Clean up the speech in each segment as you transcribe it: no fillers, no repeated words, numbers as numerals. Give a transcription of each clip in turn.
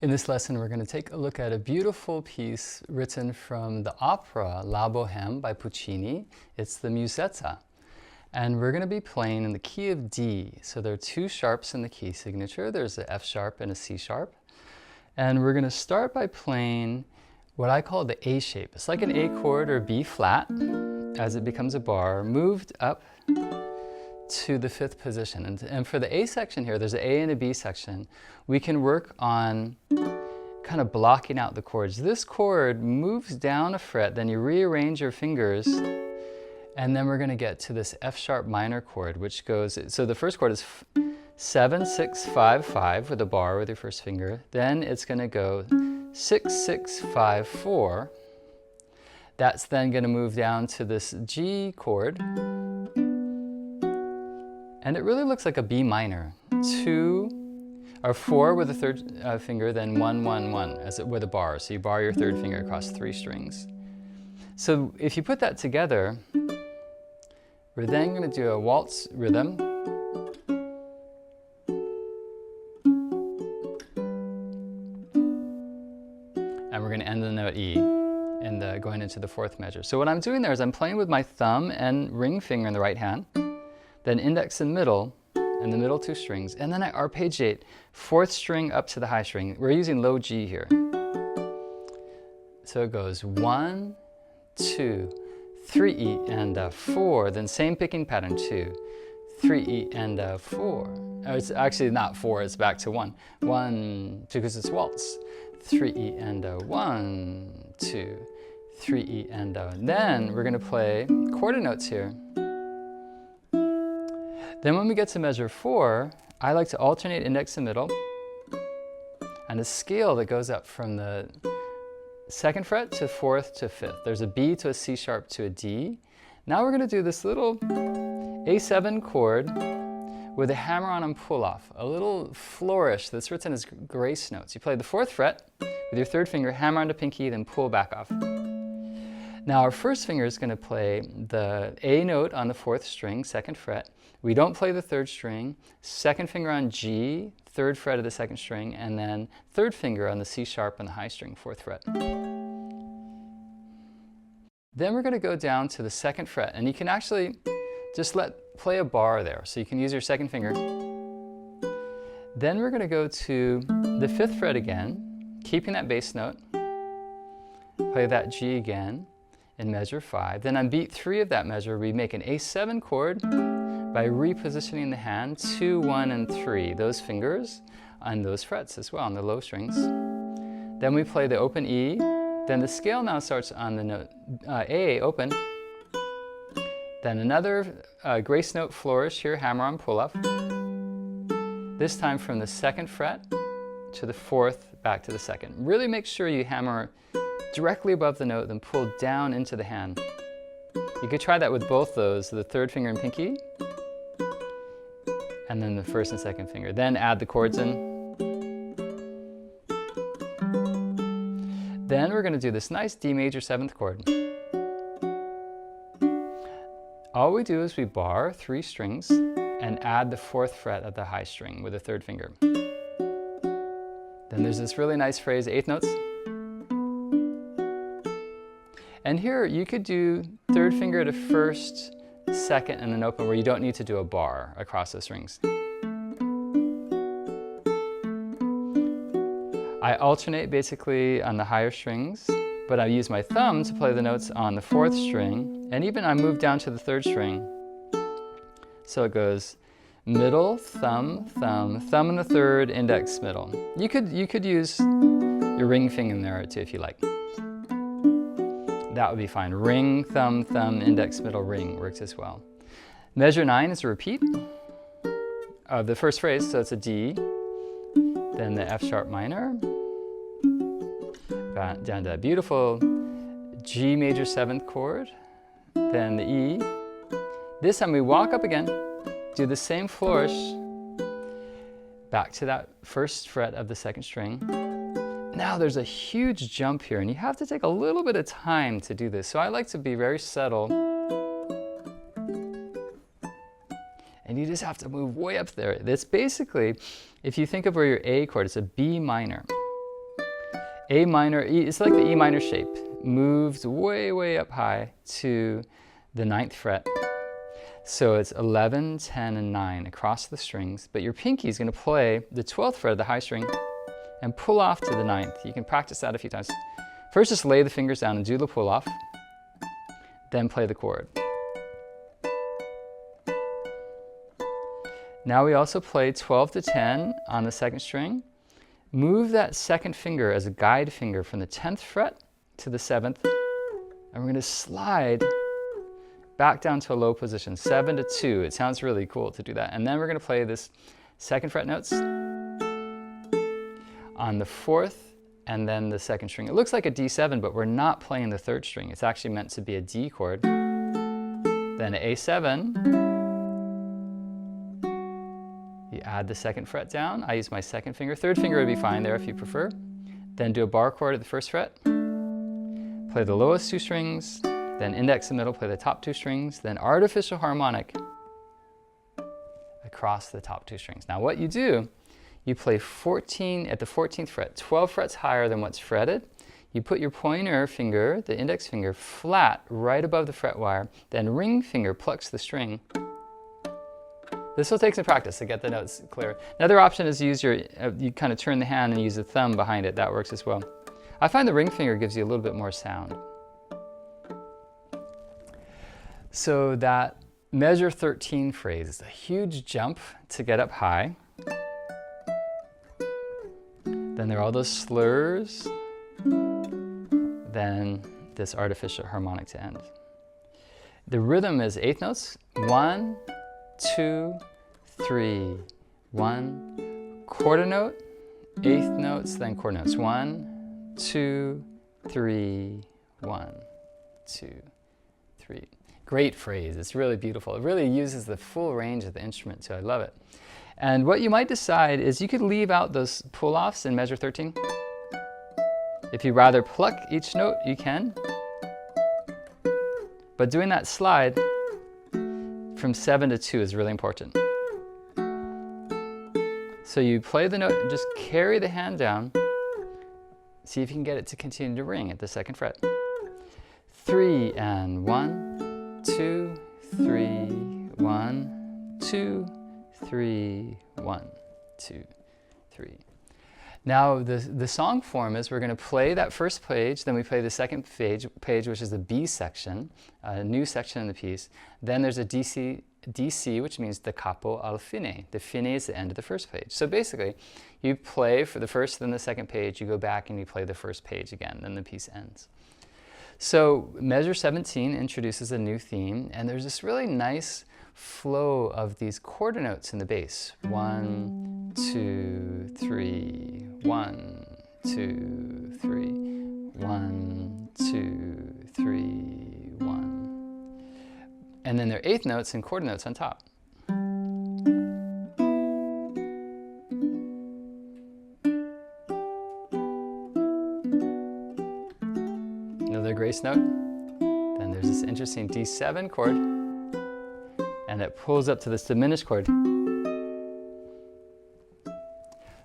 In this lesson, we're going to take a look at a beautiful piece written from the opera La Bohème by Puccini. It's the Musetta. And we're going to be playing in the key of D. So there are two sharps in the key signature. There's an F sharp and a C sharp. And we're going to start by playing what I call the A shape. It's like an A chord or B flat as it becomes a bar, moved up to the fifth position. And for the A section here, there's an A and a B section. We can work on kind of blocking out the chords. This chord moves down a fret, then you rearrange your fingers, and then we're going to get to this F sharp minor chord, which goes, so the first chord is 7, 6, 5, 5 with a bar with your first finger. Then it's going to go 6, 6, 5, 4. That's then going to move down to this G chord. And it really looks like a B minor. 2 or 4 with a third finger, then 1, 1, 1 with a bar. So you bar your third finger across 3 strings. So if you put that together, we're then going to do a waltz rhythm. And we're going to end the note E and going into the fourth measure. So what I'm doing there is I'm playing with my thumb and ring finger in the right hand, then index and middle, and the middle 2 strings, and then I arpeggiate fourth string up to the high string. We're using low G here. So it goes 1, 2, 3 E and 4, then same picking pattern, 2, 3 E and 4. Oh, it's actually not 4, it's back to 1. 1, because it's waltz. 3 E and 1, 2, 3 E and then we're going to play quarter notes here. Then when we get to measure 4, I like to alternate index and middle, and a scale that goes up from the 2nd fret to 4th to 5th. There's a B to a C sharp to a D. Now we're going to do this little A7 chord with a hammer-on and pull-off, a little flourish that's written as grace notes. You play the 4th fret with your 3rd finger, hammer onto pinky, then pull back off. Now our first finger is going to play the A note on the 4th string, 2nd fret. We don't play the 3rd string, 2nd finger on G, 3rd fret of the 2nd string, and then 3rd finger on the C sharp on the high string, 4th fret. Then we're going to go down to the 2nd fret, and you can actually just play a bar there, so you can use your 2nd finger. Then we're going to go to the 5th fret again, keeping that bass note, play that G again in measure 5. Then on beat 3 of that measure, we make an A7 chord by repositioning the hand 2, 1, and 3, those fingers on those frets as well, on the low strings. Then we play the open E. Then the scale now starts on the note A, open. Then another grace note flourish here, hammer on pull up. This time from the 2nd fret to the 4th, back to the 2nd. Really make sure you hammer directly above the note, then pull down into the hand. You could try that with both those, the 3rd finger and pinky, and then the 1st and 2nd finger. Then add the chords in. Then we're going to do this nice D major 7th chord. All we do is we bar 3 strings and add the 4th fret of the high string with the 3rd finger. Then there's this really nice phrase, 8th notes. And here you could do 3rd finger to 1st, 2nd, and then open, where you don't need to do a bar across the strings. I alternate basically on the higher strings, but I use my thumb to play the notes on the 4th string, and even I move down to the 3rd string. So it goes middle, thumb, thumb, thumb in the 3rd, index, middle. You could use your ring finger in there too if you like. That would be fine. Ring, thumb, thumb, index, middle, ring works as well. Measure 9 is a repeat of the first phrase, so it's a D, then the F sharp minor, down to that beautiful G major 7th chord, then the E. This time we walk up again, do the same flourish, back to that 1st fret of the 2nd string. Now there's a huge jump here, and you have to take a little bit of time to do this. So I like to be very subtle. And you just have to move way up there. That's basically, if you think of where your A chord, it's a B minor. A minor, it's like the E minor shape, moves way, way up high to the 9th fret. So it's 11, 10, and 9 across the strings, but your pinky is going to play the 12th fret of the high string and pull off to the 9th. You can practice that a few times. First, just lay the fingers down and do the pull off, then play the chord. Now we also play 12 to 10 on the 2nd string. Move that 2nd finger as a guide finger from the 10th fret to the 7th, and we're going to slide back down to a low position, 7 to 2. It sounds really cool to do that. And then we're going to play this 2nd fret notes on the 4th and then the 2nd string. It looks like a D7, but we're not playing the 3rd string. It's actually meant to be a D chord. Then A7. You add the 2nd fret down. I use my 2nd finger. 3rd finger would be fine there if you prefer. Then do a bar chord at the 1st fret. Play the lowest 2 strings. Then index and middle, play the top 2 strings. Then artificial harmonic across the top 2 strings. Now what you do, you play 14 at the 14th fret, 12 frets higher than what's fretted. You put your pointer finger, the index finger, flat right above the fret wire. Then ring finger plucks the string. This will take some practice to get the notes clear. Another option is use you kind of turn the hand and use the thumb behind it. That works as well. I find the ring finger gives you a little bit more sound. So that measure 13 phrase is a huge jump to get up high. Then there are all those slurs. Then this artificial harmonic to end. The rhythm is 8th notes. 1, 2, 3, 1. Quarter note, 8th notes, then quarter notes. 1, 2, 3, 1, 2, 3. Great phrase. It's really beautiful. It really uses the full range of the instrument too. I love it. And what you might decide is you could leave out those pull-offs in measure 13. If you rather pluck each note, you can. But doing that slide from 7 to 2 is really important. So you play the note and just carry the hand down. See if you can get it to continue to ring at the 2nd fret. 3 and 1, 2, 3, 1, 2, 3, 1, 2, 3. Now the song form is we're going to play that first page, then we play the second page which is the B section, a new section in the piece. Then there's a DC, which means da capo al fine. The fine is the end of the first page. So basically, you play for the first, then the second page, you go back and you play the first page again, then the piece ends. So measure 17 introduces a new theme, and there's this really nice flow of these quarter notes in the bass. 1, 2, 3, 1, 2, 3, 1, 2, 3, 1. And then there are 8th notes and quarter notes on top. Another grace note. Then there's this interesting D7 chord, and it pulls up to this diminished chord.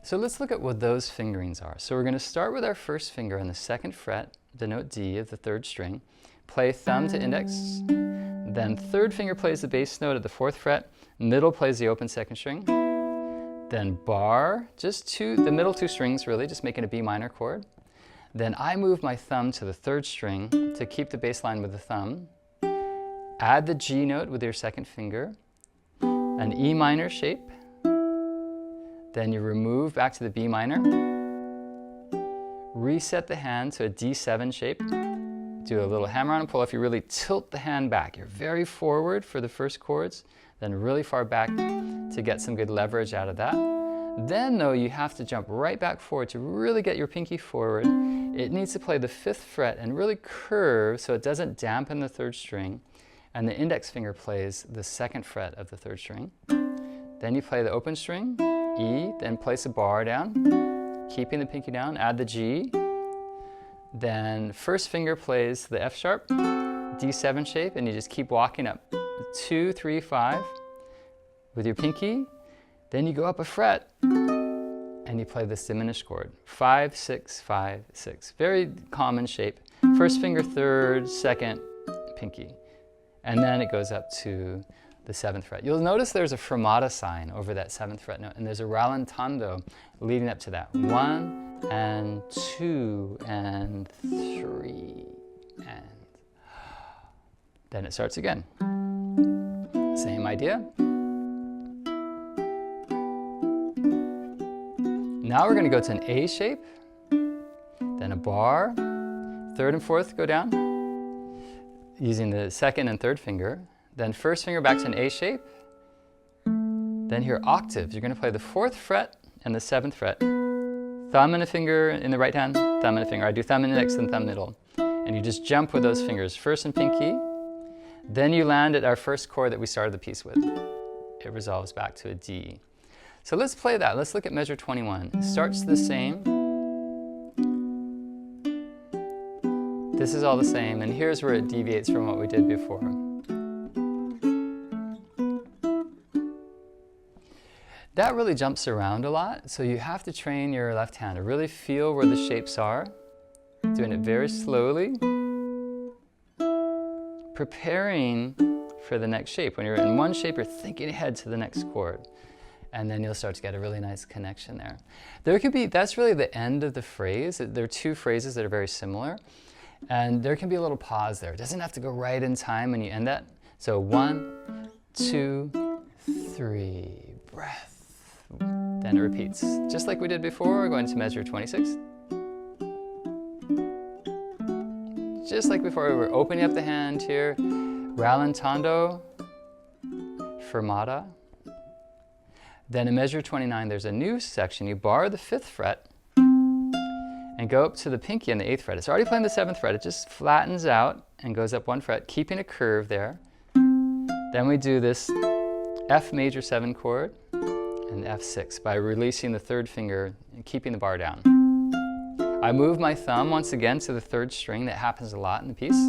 So let's look at what those fingerings are. So we're going to start with our first finger on the 2nd fret, the note D of the 3rd string. Play thumb to index. Then 3rd finger plays the bass note at the 4th fret. Middle plays the open 2nd string. Then bar, just the middle 2 strings really, just making a B minor chord. Then I move my thumb to the 3rd string to keep the bass line with the thumb. Add the G note with your 2nd finger. An E minor shape. Then you remove back to the B minor. Reset the hand to a D7 shape. Do a little hammer on and pull off. You really tilt the hand back. You're very forward for the first chords, then really far back to get some good leverage out of that. Then though, you have to jump right back forward to really get your pinky forward. It needs to play the 5th fret and really curve so it doesn't dampen the 3rd string. And the index finger plays the 2nd fret of the 3rd string. Then you play the open string, E, then place a bar down, keeping the pinky down, add the G. Then first finger plays the F sharp, D7 shape, and you just keep walking up 2, 3, 5 with your pinky. Then you go up a fret and you play this diminished chord. 5, 6, 5, 6. Very common shape. First finger, third, second, pinky. And then it goes up to the 7th fret. You'll notice there's a fermata sign over that 7th fret note, and there's a rallentando leading up to that. 1 and 2 and 3 and then it starts again. Same idea. Now we're going to go to an A shape, then a bar, 3rd and 4th go down, using the 2nd and 3rd finger, then 1st finger back to an A shape, then here octaves. You're going to play the 4th fret and the 7th fret, thumb and a finger in the right hand, thumb and a finger. I do thumb index and thumb middle, and you just jump with those fingers, 1st and pinky, then you land at our first chord that we started the piece with. It resolves back to a D. So let's play that. Let's look at measure 21. It starts the same. This is all the same, and here's where it deviates from what we did before. That really jumps around a lot, so you have to train your left hand to really feel where the shapes are, doing it very slowly, preparing for the next shape. When you're in one shape, you're thinking ahead to the next chord. And then you'll start to get a really nice connection there. There could be, that's really the end of the phrase. There are two phrases that are very similar. And there can be a little pause there. It doesn't have to go right in time when you end that. So 1, 2, 3, breath. Then it repeats. Just like we did before, we're going to measure 26. Just like before, we were opening up the hand here. Rallentando, fermata. Then in measure 29, there's a new section. You bar the 5th fret and go up to the pinky on the 8th fret. It's already playing the 7th fret. It just flattens out and goes up 1 fret, keeping a curve there. Then we do this F major 7 chord and F6 by releasing the 3rd finger and keeping the bar down. I move my thumb once again to the 3rd string. That happens a lot in the piece.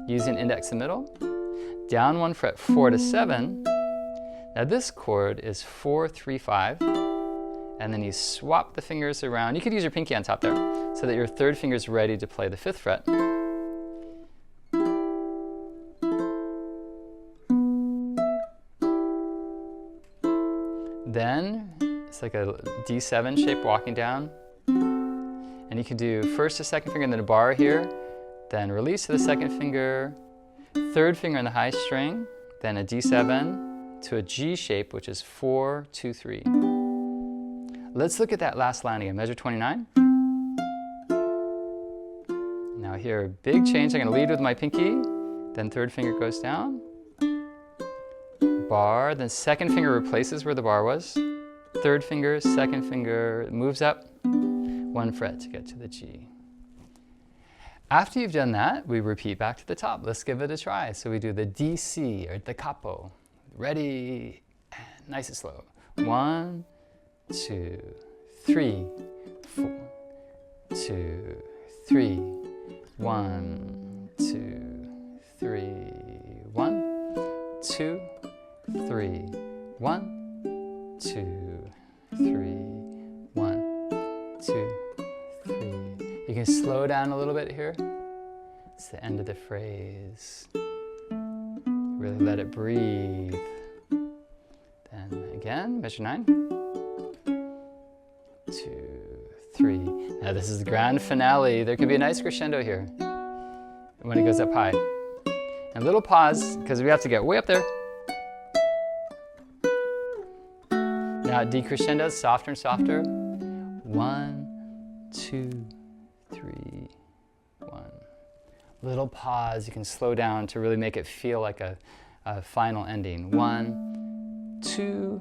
Using index and middle. Down 1 fret, 4 to 7. Now this chord is 4, 3, 5, and then you swap the fingers around. You could use your pinky on top there, so that your 3rd finger is ready to play the 5th fret. Then it's like a D7 shape walking down, and you can do 1st to 2nd finger and then a bar here, then release to the 2nd finger, 3rd finger on the high string, then a D7, to a G shape, which is 4, 2, 3. Let's look at that last line again, measure 29. Now here, big change. I'm going to lead with my pinky, then 3rd finger goes down, bar, then 2nd finger replaces where the bar was, 3rd finger, 2nd finger moves up, 1 fret to get to the G. After you've done that, we repeat back to the top. Let's give it a try. So we do the DC, or the capo. Ready, and nice and slow. 1, 2, 3, 4, 2, 3, 1, 2, 3, 1, 2, 3, 1, 2, 3, 1, 2, 3. You can slow down a little bit here. It's the end of the phrase. Really let it breathe. Then again, measure 9. 2, 3. Now this is the grand finale. There could be a nice crescendo here when it goes up high. And a little pause, because we have to get way up there. Now it decrescendos softer and softer. 1, 2, 3, 1. Little pause, you can slow down to really make it feel like a final ending. 1, 2,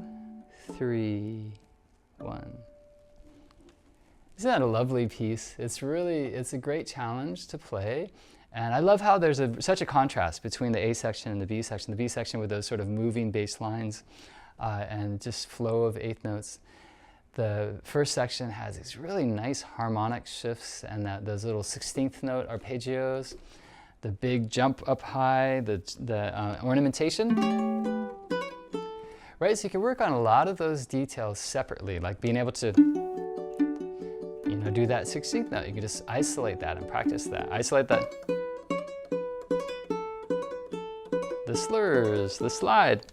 3, 1. Isn't that a lovely piece? It's a great challenge to play. And I love how there's such a contrast between the A section and the B section. The B section with those sort of moving bass lines and just flow of 8th notes. The first section has these really nice harmonic shifts and those little 16th note arpeggios, the big jump up high, the ornamentation. Right, so you can work on a lot of those details separately, like being able to Now do that 16th note. You can just isolate that and practice that. Isolate that. The slurs, the slide.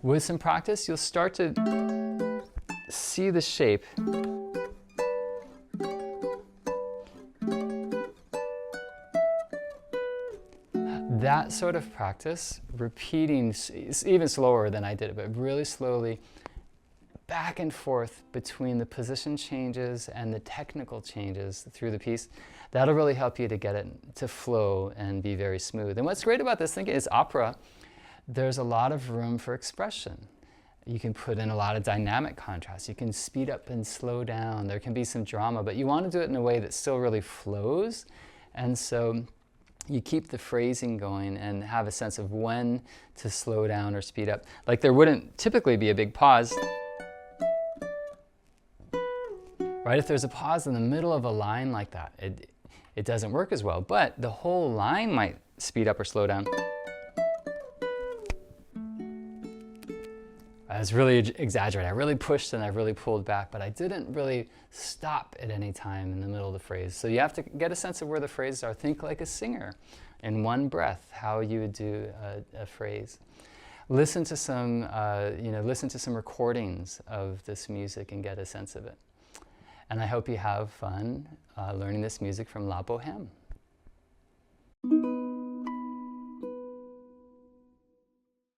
With some practice, you'll start to see the shape. That sort of practice, repeating even slower than I did it, but really slowly, back and forth between the position changes and the technical changes through the piece, that'll really help you to get it to flow and be very smooth. And what's great about this thing is opera, there's a lot of room for expression. You can put in a lot of dynamic contrast. You can speed up and slow down. There can be some drama, but you want to do it in a way that still really flows. And so you keep the phrasing going and have a sense of when to slow down or speed up. Like there wouldn't typically be a big pause. Right? If there's a pause in the middle of a line like that, it doesn't work as well. But the whole line might speed up or slow down. I was really exaggerating. I really pushed and I really pulled back, but I didn't really stop at any time in the middle of the phrase. So you have to get a sense of where the phrases are. Think like a singer in one breath, how you would do a phrase. Listen to some, listen to some recordings of this music and get a sense of it. And I hope you have fun learning this music from La Bohème.